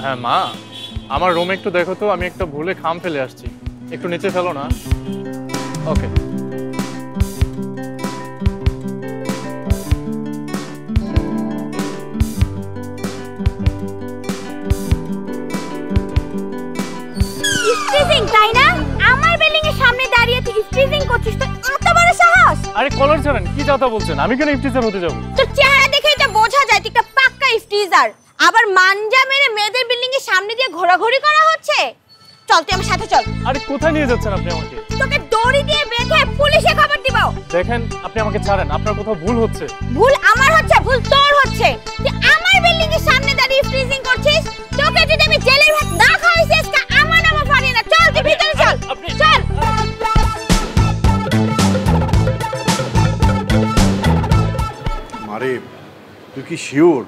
হ্যাঁ মা, আমার রুমে একটু দেখো তো, আমি একটা ভুলে খাম ফেলে আসছি, একটু নিচে ফেলো না। ওকে। স্ট্রিজিং তাই না? আমার বিল্ডিং এর সামনে দাঁড়িয়ে তুই স্ট্রিজিং করছিস, তো এত বড় সাহস? আরে কলার ছাড়েন, কি কথা বলছেন? আমি কেন ইফটিজার হতে যাব? তোর চেহারা দেখে এটা বোঝা যায় তুই একটা পাক্কা ইফটিজার। আবার মানজা মেরে মেয়েদের বিল্ডিং এর সামনে দিয়ে ঘোরাঘুরি করা হচ্ছে। চল তুই আমার সাথে চল। আরে কোথায় নিয়ে যাচ্ছেন আপনি আমাকে? তোকে দড়ি দিয়ে বেঁধে পুলিশে খবর দিব। দেখেন আপনি আমাকে ছাড়েন, আপনার কোথাও ভুল হচ্ছে। ভুল আমার হচ্ছে, ভুল তোর হচ্ছে। তুই আমার বিল্ডিং এর সামনে দাঁড়িয়ে ফ্রিজিং করছিস। তোকে যদি আমি জেলের ভাত না খাওয়াইছি আজকে আমার নাম পারি না। চল তুই ভিতরে চল। চল। মারে, তুই কি শিওর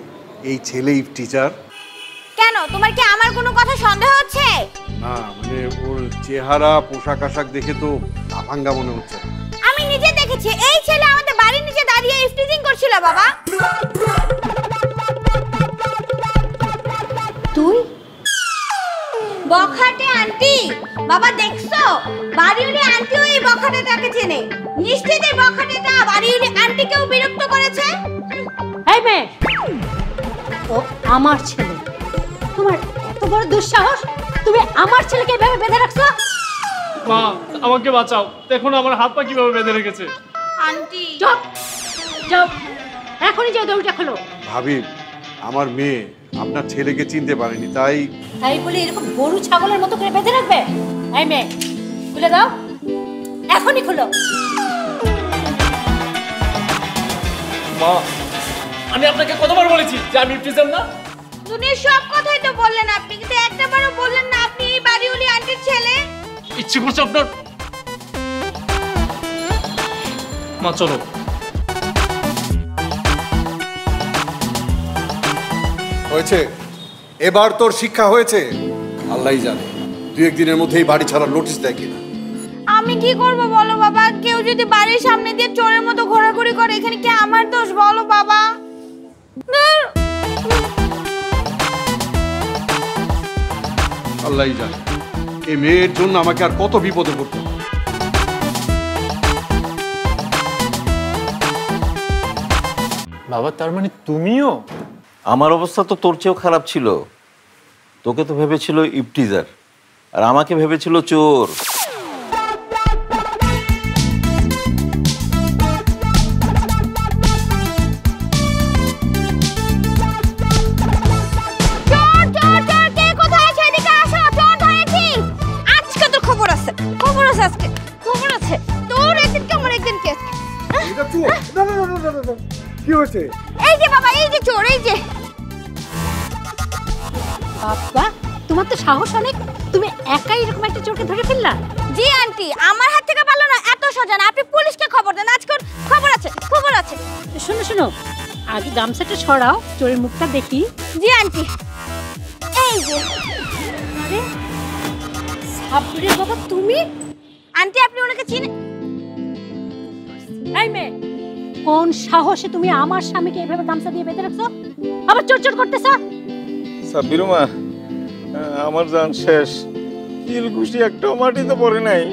এই ছেলে টিচার? কেন, তোমার কি আমার কোনো কথা সন্দেহ হচ্ছে? না মানে ওর চেহারা পোশাক আশাক দেখে তো আভাঙ্গা মনে হচ্ছে। আমি নিজে দেখেছি এই ছেলে আমাদের বাড়ির নিচে দাঁড়িয়ে ইফটিজিং করছিল। বাবা তুই বখাটে আন্টি, বাবা দেখছো বাড়িওয়ালি আন্টিও এই বখাটেটাকে চেনে। নিশ্চিত এই বখাটেটা বাড়িওয়ালি আন্টিকেও বিরক্ত করেছে। এই মেয়ে, ও আমার ছেলে, তোমার এত বড় দুঃসাহস, তুমি আমার ছেলেকে এভাবে বেঁধে রাখছো? মা আমাকে বাঁচাও, দেখুন আমার হাত পা কিভাবে বেঁধে রেখেছে। আন্টি চুপ, চুপ, এখনই যাও দড়িটা খোলো। ভাবি, আমার মেয়ে আপনার ছেলেকে চিনতে পারেনি, তাই বলে এরকম গরু ছাগলের মতো করে বেঁধে রাখবে? এই মেয়ে, খুলে দাও, এখনই খুলো। মা আমি আপনাকে কতবার বলেছি যে আমি ইফটিজার না? দুনিয়ার সব কথাই তো বললেন আপনি, কিন্তু একটাবারও বললেন না আপনি এই বাড়িওয়ালি আন্টির ছেলে। ইচ্ছে করছে আপনার। মা চলো। হয়েছে, এবার তোর শিক্ষা হয়েছে। আল্লাহই জানে দুই একদিনের মধ্যেই বাড়ি ছাড়ার নোটিশ দেয় কিনা। আমি কি করব বলো বাবা? কেউ যদি বাড়ির সামনে দিয়ে চোরের মতো ঘোরাঘুরি করে, এখানে কি আমার দোষ বলো বাবা? আল্লাহই জানে এই মেয়ের জন্য আমাকে আর কত বিপদে পড়তে হবে। বাবা তার মানে তুমিও? আমার অবস্থা তো তোর চেয়েও খারাপ ছিল। তোকে তো ভেবেছিল ইফটিজার, আর আমাকে ভেবেছিল চোর। কি হয়েছে? এই যে বাবা, এই যে চোর, এই যে। বাবা তোমার তো সাহস অনেক, তুমি একাই এরকম একটা চোরকে ধরে ফেললা? জি আন্টি, আমার হাত থেকে পারলো না, এত সোজা না। আপনি পুলিশকে খবর দেন, আজকে খবর আছে, খবর আছে। শোনো শোনো, আগে গামছাটা ছড়াও, চোরের মুখটা দেখি। জি আন্টি, এই যে। আরে সাবরে বাবা, তুমি? আন্টি আপনি ওনাকে চিনেন? এই মেয়ে, কোন সাহসে তুমি আমার স্বামীকে এভাবে গামছা দিয়ে বেঁধে রাখছো, আবার চোর চোর করতেছ? সাব্বিরু মা, আমার জান শেষ, কিল ঘুষি একটাও মাটিতে পড়ে নাই।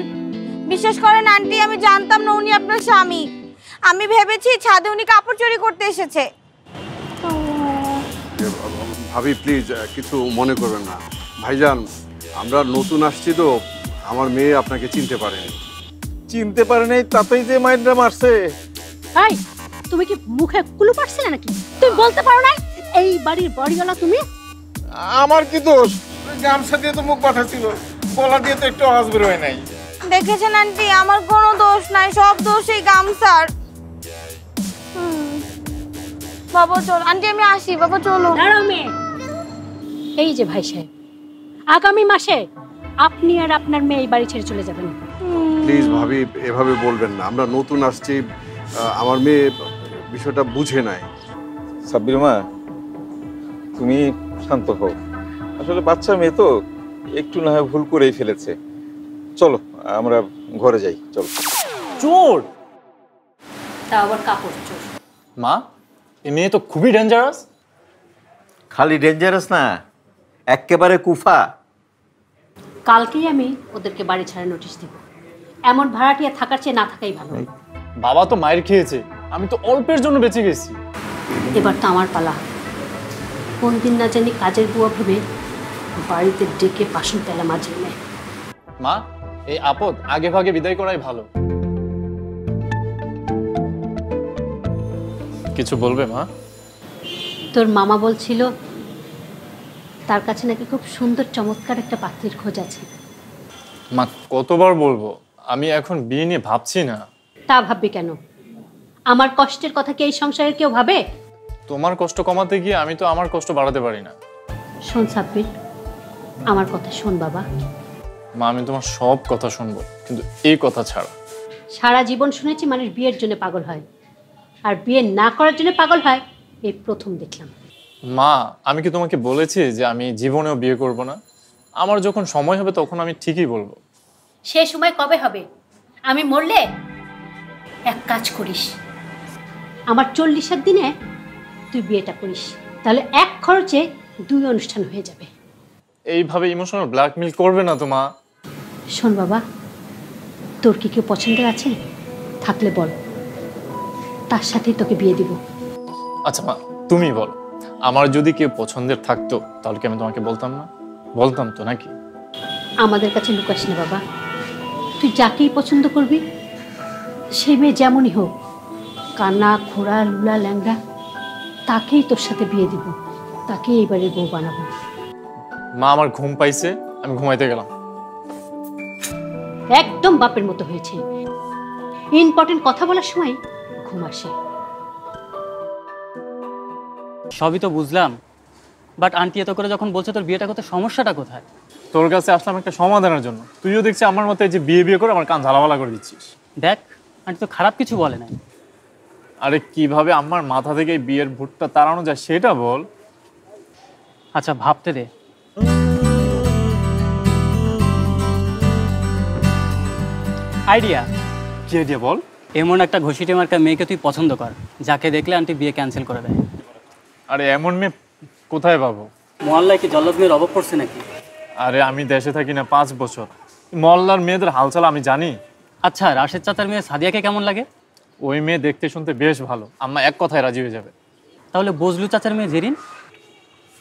বিশ্বাস করেন আন্টি, আমি জানতাম না উনি আপনার স্বামী। আমি ভেবেছি ছাদে উনি কাপড় চুরি করতে এসেছে। ভাবি প্লিজ কিছু মনে করবেন না। ভাইজান, আমরা নতুন আসছি তো, আমার মেয়ে আপনাকে চিনতে পারেনি। চিনতে পারে নাই তাতেই যে মাইন্ডটা মারছে। এই তুমি কি মুখে কুলু পাচ্ছিলে নাকি? তুমি বলতে পারো না এই বাড়ির বাড়িওয়ালা তুমি? আমার কি দোষ? গামছা দিয়ে তো মুখ বাঁধা ছিল, গলা দিয়ে তো একটু আওয়াজ বের হয় নাই। দেখেছেন আন্টি, আমার কোনো দোষ নাই, সব দোষ এই গামছার। বাবা চল আন্টি, আমি আসি। বাবা চলো। দাঁড়াও মেয়ে, এই যে ভাই সাহেব, আগামী মাসে আপনি আর আপনার মেয়ে এই বাড়ি ছেড়ে চলে যাবেন। প্লিজ ভাবি এভাবে বলবেন না, আমরা নতুন আসছি, আমার মেয়ে বিষয়টা বুঝে নাই। সাব্বিরু মা, তুমি শান্ত হও। আসলে বাচ্চা মেয়ে তো, একটু না হয় ভুল করেই ফেলেছে। চলো আমরা ঘরে যাই, চলো। চোর? তা আবার কাপড় চোর? মা এই মেয়ে তো খুবই ডেঞ্জারাস। খালি ডেঞ্জারাস না, একেবারে কুফা। কালকেই আমি ওদেরকে বাড়ি ছাড়া নোটিশ দিব। এমন ভাড়াটিয়া থাকার চেয়ে না থাকাই ভালো। বাবা তো মায়ের খেয়েছে, আমি তো অল্পের জন্য বেঁচে গেছি। এবার তো আমার পালা। কোন দিন না জানি কাজের বুয়া ভেবে বাড়িতে ডেকে বাসন তেলা মাঝে নেয়। মা, এই আপদ আগে ভাগে বিদায় করাই ভালো। কিছু বলবে মা? তোর মামা বলছিল তার কাছে নাকি খুব সুন্দর চমৎকার একটা পাত্রীর খোঁজ আছে। মা, কতবার বলবো, আমি এখন বিয়ে নিয়ে ভাবছি না। তা ভাববি কেন? আমার কষ্টের কথা কি এই সংসারে কেউ ভাবে? তোমার কষ্ট কমাতে গিয়ে আমি তো আমার কষ্ট বাড়াতে পারি না। শোন সাব্বির, আমার কথা শোন বাবা। মা, আমি তোমার সব কথা শুনবো, কিন্তু এই কথা ছাড়া। সারা জীবন শুনেছি মানুষ বিয়ের জন্য পাগল হয়, আর বিয়ে না করার জন্য পাগল হয় এই প্রথম দেখলাম। মা, আমি কি তোমাকে বলেছি যে আমি জীবনেও বিয়ে করব না? আমার যখন সময় হবে তখন আমি ঠিকই বলবো। সে সময় কবে হবে? আমি মরলে? এক কাজ করিস, আমার 40-এর দিনে তুই বিয়েটা করিস, তাহলে এক খরচে 2 অনুষ্ঠান হয়ে যাবে। এইভাবে ইমোশনাল ব্ল্যাকমেল করবে না তো মা। শোন বাবা, তোর কি কেউ পছন্দের আছে? থাকলে বল, তার সাথেই তোকে বিয়ে দিব। আচ্ছা মা, তুমি বলো, আমার যদি কেউ পছন্দের থাকতো তাহলে কি আমি তোমাকে বলতাম না? বলতাম তো নাকি? আমাদের কাছে লুকাস না বাবা। তুই যাকেই পছন্দ করবি, সেই মেয়ে যেমনই হোক, কানা খোড়া লুলা ল্যাংড়া, তাকেই তোর সাথে বিয়ে দিব, তাকেই এবারে বউ বানাবো। মা, আমার ঘুম পাইছে, আমি ঘুমাইতে গেলাম। একদম বাপের মতো হয়েছে, ইম্পর্টেন্ট কথা বলার সময় ঘুম আসে। সবই তো বুঝলাম, বাট আন্টি এত করে যখন বলছে তোর বিয়েটা করতে, সমস্যাটা কোথায়? তোর কাছে আসলাম একটা সমাধানের জন্য। তুইও দেখছি আমার মতো এই যে বিয়ে বিয়ে করে আমার কান ঝালাওয়ালা করে দিচ্ছিস। দেখ, আন্টি তো খারাপ কিছু বলে নাই। আরে কিভাবে আমার মাথা থেকে এই বিয়ের ভূতটা তাড়ানো যায় সেটা বল। আচ্ছা ভাবতে দে। আইডিয়া। কি আইডিয়া বল? এমন একটা ঘষিটে মার্কা মেয়েকে তুই পছন্দ কর, যাকে দেখলে আন্টি বিয়ে ক্যান্সেল করে দেয়। আরে এমন মেয়ে কোথায় পাবো? মহল্লায় কি জল্লাদ মেয়ের অভাব পড়ছে নাকি? আরে আমি দেশে থাকি না 5 বছর, মহল্লার মেয়েদের হালচাল আমি জানি। আচ্ছা, রাশেদ চাচার মেয়ে সাদিয়াকে কেমন লাগে? ওই মেয়ে দেখতে শুনতে বেশ ভালো, আম্মা এক কথায় রাজি হয়ে যাবে। তাহলে বজলু চাচার মেয়ে জেরিন?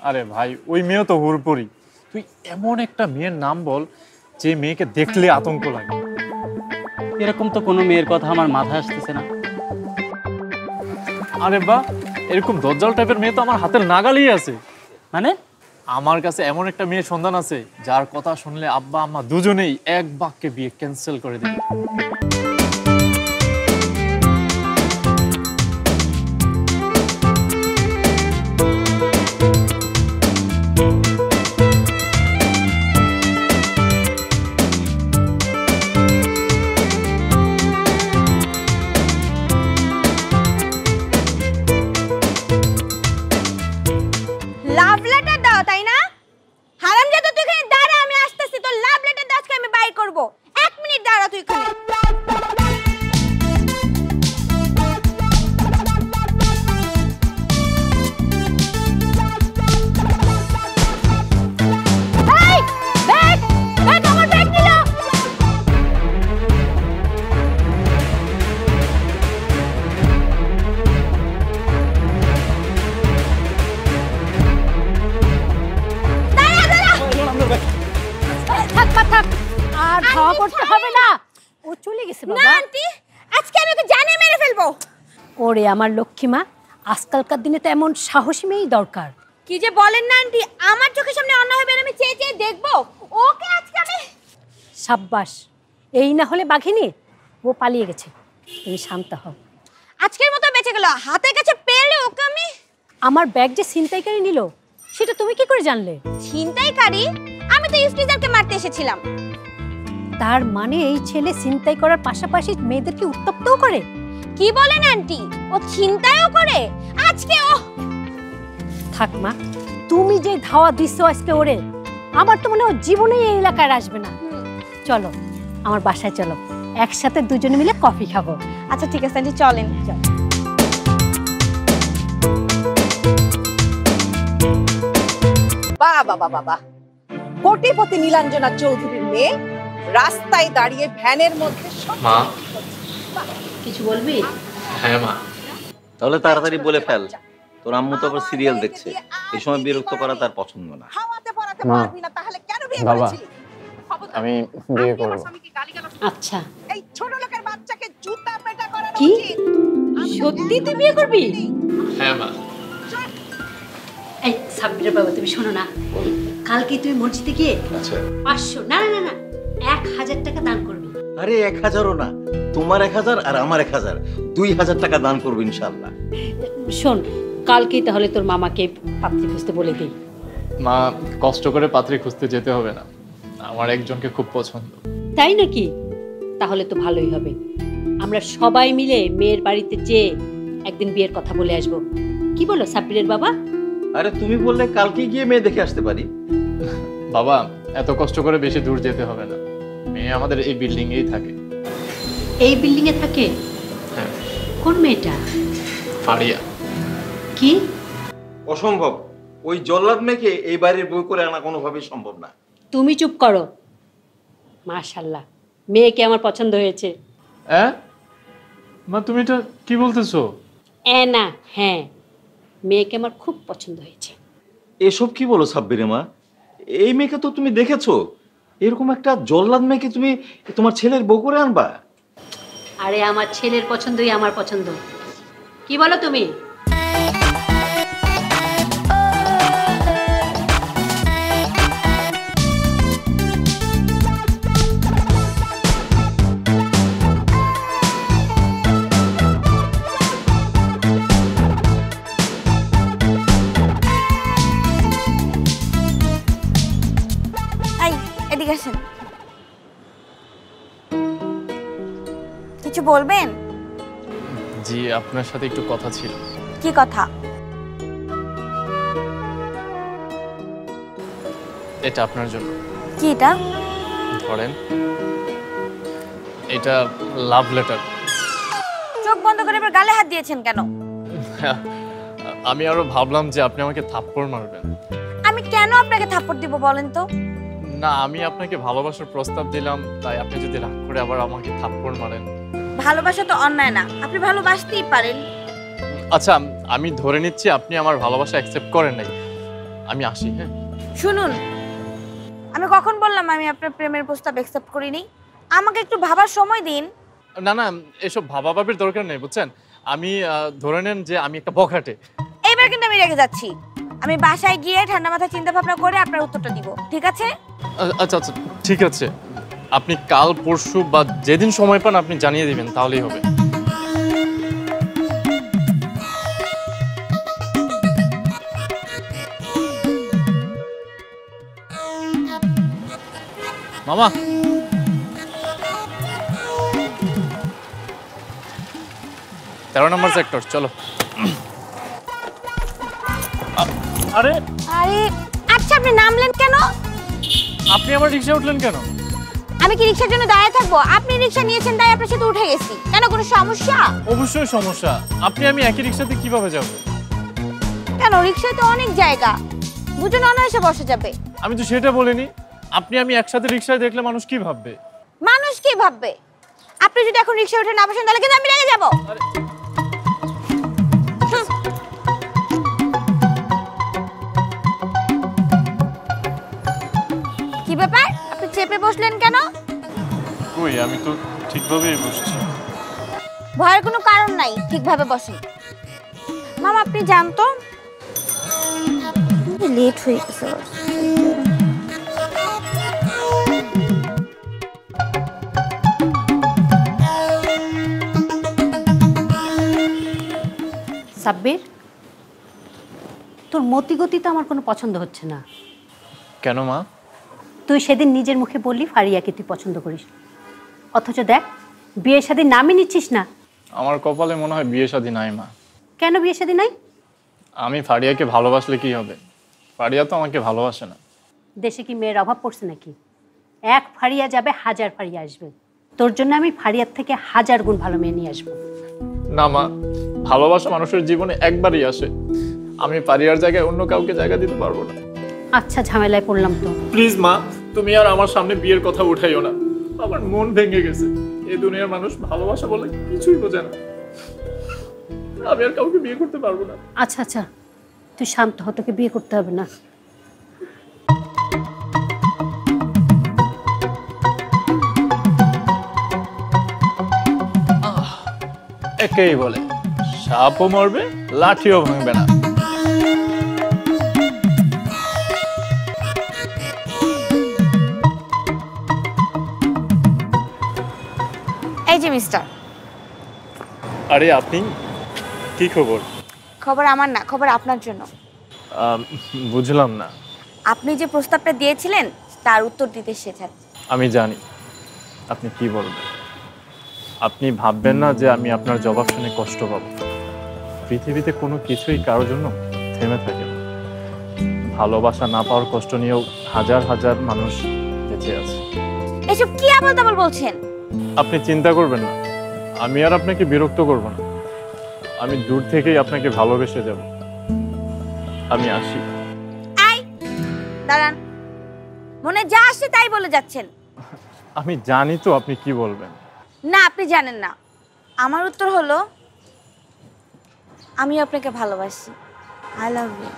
আরে ভাই, ওই মেয়েও তো হুড়পড়ি। তুই এমন একটা মেয়ের নাম বল যে মেয়েকে দেখলে আতঙ্ক লাগে। এরকম তো কোনো মেয়ের কথা আমার মাথায় আসতেছে না। আরে বাহ, এরকম দজ্জাল টাইপের মেয়ে তো আমার হাতের নাগালেই আছে। মানে? আমার কাছে এমন একটা মেয়ের সন্ধান আছে যার কথা শুনলে আব্বা আম্মা দুজনেই এক বাক্যে বিয়ে ক্যান্সেল করে দেবে। লাভ লেটার দাও তাই না? হারামজাদা, তুই এখানে দাঁড়া, আমি আসতেছি। তোর লাভ লেটার দাও, আজকে আমি বাইর করব। 1 মিনিট দাঁড়া তুই এখানে। এই, ব্যাগ, ব্যাগ, আমার ব্যাগ নিল। থাক মা থাক, আর ধাওয়া করতে হবে না, ও চলে গেছে না বাবা। আন্টি, আজকে আমি ওকে জানে মেরে ফেলবো। ওরে আমার লক্ষ্মী মা, আজকালকার দিনে তো এমন সাহসী মেয়েই দরকার। কি যে বলেন না আন্টি, আমার চোখের সামনে অন্য হবে আমি চেয়ে চেয়ে দেখবো। ওকে আজকে আমি। সাব্বাস, এই না হলে বাঘিনী, ও পালিয়ে গেছে, তুমি শান্ত হও। আজকের মতো বেঁচে গেল, হাতের কাছে পেলে ওকে আমি। আমার ব্যাগ যে ছিনতাইকারী নিল, সেটা তুমি কি করে জানলে? ছিনতাইকারী? আমি তো ইফতিজারকে মারতে এসেছিলাম। তার মানে এই ছেলে ছিনতাই করার পাশাপাশি মেয়েদেরকে উত্তপ্তও করে? কি বলেন আন্টি, ও ছিনতাইও করে? আজকে ও। থাক মা, তুমি যে ধাওয়া দিছো আজকে ওরে, আমার তো মনে হয় জীবনেই এই এলাকায় আর আসবে না। চলো আমার বাসায় চলো, একসাথে দুজনে মিলে কফি খাবো। আচ্ছা ঠিক আছে আন্টি, চলেন। বাবা বাবা বাবা, কোটিপতি নীলাঞ্জনা চৌধুরীর মেয়ে রাস্তায় দাঁড়িয়ে ভ্যানের মধ্যে মা কিছু বলবি? হ্যাঁ মা, তাহলে তাড়াতাড়ি বলে ফেল, তোর আম্মু তো আবার সিরিয়াল দেখছে, এই সময় বিরক্ত করা তার পছন্দ না। খাওয়াতে পড়াতে মা, পারবি না, তাহলে কেন বিয়ে বাবা, করেছিলি? খবরদার, আমি বিয়ে আপনি আমার করব। স্বামীকে গালিগালাজ আচ্ছা, এই ছোট লোকের বাচ্চাকে জুতা পেটা করানো কি? উচিত। সত্যি তুই বিয়ে করবি? হ্যাঁ মা। এই সাব্বিরের বাবা, তুমি শোনো না, কালকে তুমি মসজিদে গিয়ে আচ্ছা 500 না না না না 1000 টাকা দান করবি। আরে 1000ও না, তোমার 1000 আর আমার 1000, 2000 টাকা দান করবো ইনশাআল্লাহ। শোন, কালকেই তাহলে তোর মামাকে পাত্রী খুঁজতে বলে দিই। মা, কষ্ট করে পাত্রী খুঁজতে যেতে হবে না, আমার একজনকে খুব পছন্দ। তাই নাকি? তাহলে তো ভালোই হবে। আমরা সবাই মিলে মেয়ের বাড়িতে যেয়ে একদিন বিয়ের কথা বলে আসব। কি বলো সাব্বিরের বাবা? আরে তুমি বললে কালকে গিয়ে মেয়ে দেখে আসতে পারি। বাবা, এত কষ্ট করে বেশি দূর যেতে হবে না, মেয়ে আমাদের এই বিল্ডিং এই থাকে। এই বিল্ডিং এ থাকে? হ্যাঁ। কোন মেয়েটা? ফারিয়া। কি? অসম্ভব, ওই জল্লাদ মেয়েকে এই বাড়ির বই করে আনা কোনোভাবেই সম্ভব না। তুমি চুপ করো। মাশাআল্লাহ, মেয়েকে আমার পছন্দ হয়েছে। মা, তুমি এটা কি বলতেছো? না, হ্যাঁ, মেয়েকে আমার খুব পছন্দ হয়েছে। এসব কি বলো সাব্বিরে মা? এই মেয়েকে তো তুমি দেখেছো, এরকম একটা জল্লাদ মেয়েকে তুমি তোমার ছেলের বউ করে আনবা? আরে আমার ছেলের পছন্দই আমার পছন্দ। কি বলো তুমি? এই এদিকে আসেন, কিছু বলবেন? জি, আপনার সাথে একটু কথা ছিল। কি কথা? এটা আপনার জন্য। কি এটা? ধরেন, এটা লাভ লেটার। চোখ বন্ধ করে এবার গালে হাত দিয়েছেন কেন? আমি আরো ভাবলাম যে আপনি আমাকে থাপ্পড় মারবেন। আমি কেন আপনাকে থাপ্পড় দিব বলেন তো? না, আমি আপনাকে ভালোবাসার প্রস্তাব দিলাম, তাই আপনি যদি রাগ করে আবার আমাকে থাপ্পড় মারেন। ভালোবাসা তো অন্যায় না, আপনি ভালোবাসতেই পারেন। আচ্ছা, আমি ধরে নিচ্ছি আপনি আমার ভালোবাসা অ্যাকসেপ্ট করেন নাই। আমি আসি। হ্যাঁ, শুনুন, আমি কখন বললাম আমি আপনার প্রেমের প্রস্তাব অ্যাকসেপ্ট করিনি? আমাকে একটু ভাবার সময় দিন। না না, এসব ভাবাভাবির দরকার নেই, বুঝছেন? আমি ধরে নেন যে আমি একটা বখাটে। এইবার কিন্তু আমি রেগে যাচ্ছি। আমি বাসায় গিয়ে ঠান্ডা মাথায় চিন্তা ভাবনা করে আপনার উত্তরটা দিব, ঠিক আছে? আচ্ছা আচ্ছা, ঠিক আছে, আপনি কাল পরশু বা যেদিন সময় পান আপনি জানিয়ে দিবেন, তাহলেই হবে। মামা, 13 নম্বর সেক্টর, চলো। আরে আরে আচ্ছা, আপনি নামলেন কেন? আপনি আমার রিক্সা উঠলেন কেন? আমি কি রিক্সার জন্য দাঁড়িয়ে থাকবো? আপনি রিক্সা নিয়েছেন তাই আপনার সাথে উঠে গেছি। কেন, কোনো সমস্যা? অবশ্যই সমস্যা। আপনি আমি একই রিক্সাতে কিভাবে যাব? কেন, রিক্সায় তো অনেক জায়গা, দুজন অনায়াসে বসে যাবে। আমি তো সেটা বলিনি। আপনি আমি একসাথে রিক্সায় দেখলে মানুষ কি ভাববে? মানুষ কি ভাববে? আপনি যদি এখন রিক্সা উঠে না বসেন তাহলে কিন্তু আমি রেগে যাবো। কি ব্যাপার, আপনি চেপে বসলেন কেন? কই, আমি তো ঠিকভাবেই বসছি। ভয়ের কোনো কারণ নাই, ঠিকভাবে বসেন। মামা, আপনি জানতো লেট হয়ে গেছে। সাব্বির, তোর মতিগতি তো আমার কোনো পছন্দ হচ্ছে না। কেন মা? তুই সেদিন নিজের মুখে বললি ফারিয়াকে তুই পছন্দ করিস, অথচ দেখ বিয়ে শাদী নামই নিচ্ছিস না। আমার কপালে মনে হয় বিয়ে শাদী নাই মা। কেন বিয়ে শাদী নাই? আমি ফারিয়াকে ভালোবাসলে কি হবে? ফারিয়া তো আমাকে ভালোবাসে না। দেশে কি মেয়ের অভাব পড়ছে নাকি? এক ফারিয়া যাবে, 1000 ফারিয়া আসবে। তোর জন্য আমি ফারিয়ার থেকে 1000 গুণ ভালো মেয়ে নিয়ে আসবো। না মা, ভালোবাসা মানুষের জীবনে একবারই আসে। আমি ফারিয়ার জায়গায় অন্য কাউকে জায়গা দিতে পারবো না। আচ্ছা, ঝামেলায় পড়লাম তো। প্লিজ মা, তুমি আর আমার সামনে বিয়ের কথা উঠাইও না। আমার মন ভেঙে গেছে। এই দুনিয়ার মানুষ ভালোবাসা বলে কিছুই বোঝে না। আমি আর কাউকে বিয়ে করতে পারবো না। আচ্ছা আচ্ছা, তুই শান্ত হ, তোকে বিয়ে করতে হবে না। একেই বলে সাপও মরবে, লাঠিও ভাঙবে না। এই যে মিস্টার। আরে আপনি, কি খবর? খবর আমার না, খবর আপনার জন্য। বুঝলাম না। আপনি যে প্রস্তাবটা দিয়েছিলেন তার উত্তর দিতে এসেছেন। আমি জানি আপনি কি বলবেন। আপনি ভাববেন না যে আমি আপনার জবাব শুনে কষ্ট পাবো। পৃথিবীতে কোনো কিছুই কারোর জন্য থেমে থাকে না। ভালোবাসা না পাওয়ার কষ্ট নিয়েও হাজার হাজার মানুষ বেঁচে আছে। এসব কি আবল তাবল বলছেন? আপনি চিন্তা করবেন না, আমি আর আপনাকে বিরক্ত করব না। আমি দূর থেকেই আপনাকে ভালোবেসে যাব। আমি আসি। এই দাঁড়ান, মনে যা আসে তাই বলে যাচ্ছেন। আমি জানি তো আপনি কি বলবেন। না, আপনি জানেন না। আমার উত্তর হলো আমি আপনাকে ভালোবাসি। I love you.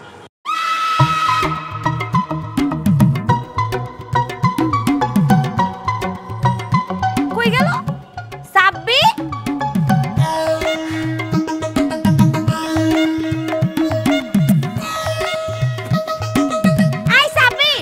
কই গেল সাব্বি? আই সাব্বি,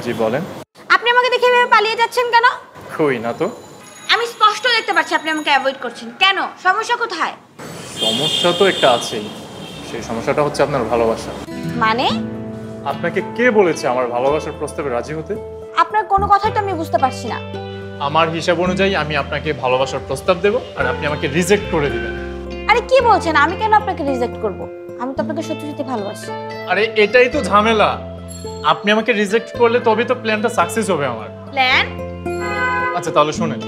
জি বলেন। আপনি আমাকে দেখে এভাবে পালিয়ে যাচ্ছেন কেন? কই না তো। আমি স্পষ্ট দেখতে পাচ্ছি আপনি আমাকে অ্যাভয়েড করছেন। কেন? সমস্যা কোথায়? সমস্যা তো একটা আছেই। সেই সমস্যাটা হচ্ছে আপনার ভালোবাসা। মানে? আপনাকে কে বলেছে আমার ভালোবাসার প্রস্তাবে রাজি হতে? আপনার কোনো কথাই তো আমি বুঝতে পারছি না। আমার হিসাব অনুযায়ী আমি আপনাকে ভালোবাসার প্রস্তাব দেব আর আপনি আমাকে রিজেক্ট করে দিবেন। আরে কি বলছেন? আমি কেন আপনাকে রিজেক্ট করব? আমি তো আপনাকে সত্যি সত্যি ভালোবাসি। আরে এটাই তো ঝামেলা। আপনি আমাকে রিজেক্ট করলে তবেই তো প্ল্যানটা সাকসেস হবে আমার। প্ল্যান? আচ্ছা তাহলে শুনেন।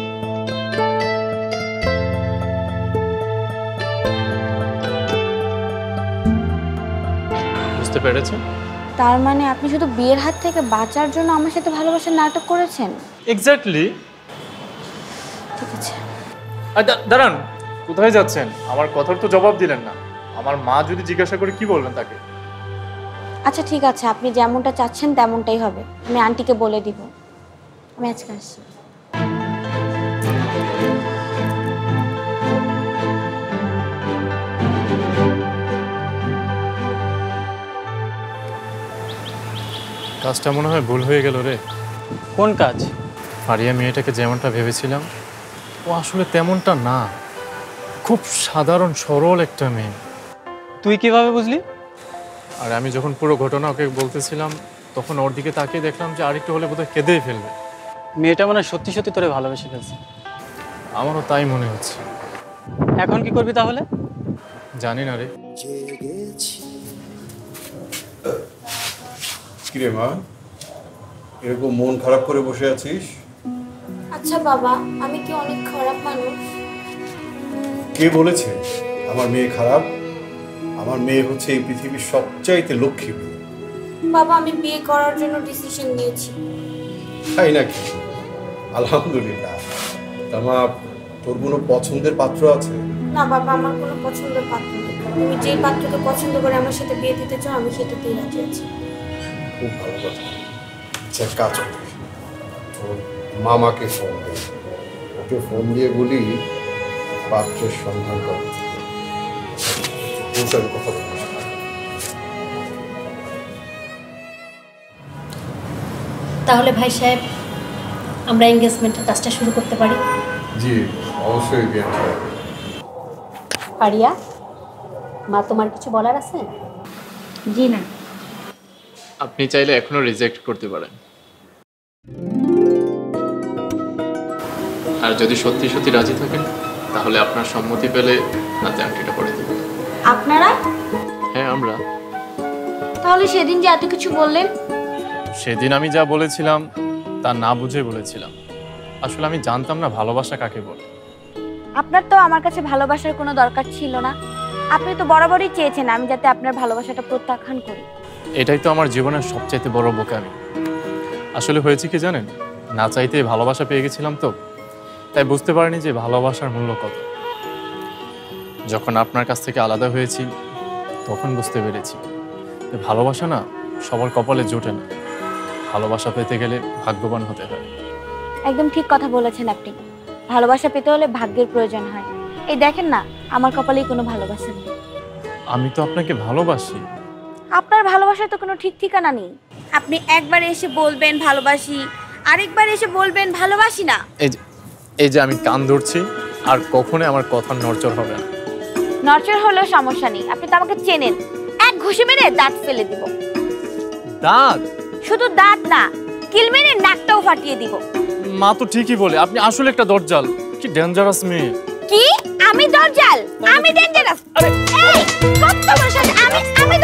বুঝতে পেরেছেন? তার মানে আপনি শুধু বিয়ের হাত থেকে বাঁচার জন্য আমার সাথে ভালোবাসার নাটক করেছেন? এক্স্যাক্টলি। ঠিক আছে। দাঁড়ান, কোথায় যাচ্ছেন? আমার কথার তো জবাব দিলেন না। আমার মা যদি জিজ্ঞাসা করে কি বলবেন তাকে? আচ্ছা ঠিক আছে, আপনি যেমনটা চাচ্ছেন তেমনটাই হবে। আমি আন্টিকে বলে দিব। আমি আজকে আসছি। কাজটা মনে হয় ভুল হয়ে গেল রে। কোন কাজ? ফারিয়া মেয়েটাকে যেমনটা ভেবেছিলাম ও আসলে তেমনটা না। খুব সাধারণ সরল একটা মেয়ে। তুই কিভাবে বুঝলি? আর আমি যখন পুরো ঘটনা ওকে বলতেছিলাম তখন ওর দিকে তাকিয়ে দেখলাম যে আরেকটু হলে বোধহয় কেঁদেই ফেলবে। মেয়েটা মনে হয় সত্যি সত্যি তোরে ভালোবেসে ফেলছে। আমারও তাই মনে হচ্ছে। এখন কি করবি তাহলে? জানি না রে। কিরে মা, এরকম মন খারাপ করে বসে আছিস? আচ্ছা বাবা, আমি কি অনেক খারাপ মানুষ? কে বলেছে আমার মেয়ে খারাপ? আমার মেয়ে হচ্ছে এই পৃথিবীর সবচাইতে লক্ষ্মী মেয়ে। বাবা, আমি বিয়ে করার জন্য ডিসিশন নিয়েছি। তাই নাকি? আলহামদুলিল্লাহ। তামা তোর কোনো পছন্দের পাত্র আছে? না বাবা, আমার কোনো পছন্দের পাত্র নেই। তুমি যেই পাত্রকে পছন্দ করে আমার সাথে বিয়ে দিতে চাও আমি সেটাতেই রাজি আছি। খুব ভালো কথা। আচ্ছা কাজ করি, তোর মামাকে ফোন দে। ওকে ফোন দিয়ে বলি পাত্রের সন্ধান করতে। কথা বলি। তাহলে ভাই সাহেব, আমরা এনগেজমেন্টের কাজটা শুরু করতে পারি? জি অবশ্যই। পারিয়া, মা তোমার কিছু বলার আছে? জি না। আপনি চাইলে এখনো রিজেক্ট করতে পারেন। আর যদি সত্যি সত্যি রাজি থাকেন তাহলে আপনার সম্মতি পেলে হাতে আংটিটা পরে দেব। আপনারা? হ্যাঁ আমরা। তাহলে সেদিন যে এত কিছু বললেন? সেদিন আমি যা বলেছিলাম তা না বুঝে বলেছিলাম। আসলে আমি জানতাম না ভালোবাসা কাকে বলে। আপনার তো আমার কাছে ভালোবাসার কোনো দরকার ছিল না। আপনি তো বরাবরই চেয়েছেন আমি যাতে আপনার ভালোবাসাটা প্রত্যাখ্যান করি। এটাই তো আমার জীবনের সবচাইতে বড় বোকামি। আসলে হয়েছে কি জানেন, না চাইতে ভালোবাসা পেয়ে গেছিলাম তো, তাই বুঝতে পারিনি যে ভালোবাসার মূল্য কত। যখন আপনার কাছ থেকে আলাদা হয়েছি তখন বুঝতে পেরেছি যে ভালোবাসা না সবার কপালে জোটে না, ভালোবাসা পেতে গেলে ভাগ্যবান হতে হয়। একদম ঠিক কথা বলেছেন আপনি। ভালোবাসা পেতে হলে ভাগ্যের প্রয়োজন হয়। এই দেখেন না, আমার কপালেই কোনো ভালোবাসা নেই। আমি তো আপনাকে ভালোবাসি। আপনার ভালোবাসার তো কোনো ঠিক ঠিকানা নেই। আপনি একবার এসে বলবেন ভালোবাসি, আরেকবার এসে বলবেন ভালোবাসি না। এই যে আমি কান ধরছি আর কখনোই আমার কথা নড়চড় হবে না। নড়চড় হলেও সমস্যা নেই, আপনি তো আমাকে চেনেন। এক ঘুষি মেরে দাঁত ফেলে দিব। দাঁত? শুধু দাঁত না, কিল মেরে নাকটাও ফাটিয়ে দিব। মা তো ঠিকই বলে, আপনি আসলে একটা দরজাল। কি ডেঞ্জারাস মেয়ে। কি? আমি দরজাল? আমি ডেঞ্জারাস? এই কত বড় সাহস! আমি